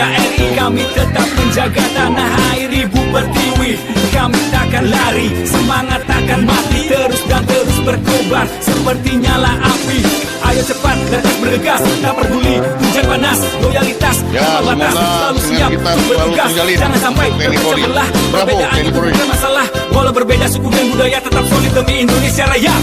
NKRI, kami tetap menjaga tanah air. Ibu Pertiwi, kami takkan lari, semangat takkan mati, terus dan terus berkobar seperti nyala api. Ayo cepat dan terus bergegas, tak peduli hujan panas, loyalitas tanpa batas, selalu siap untuk bertugas. Jangan sampai terpecah belah, perbedaan itu bukan masalah. Walau berbeda suku dan budaya, tetap solid demi Indonesia Raya.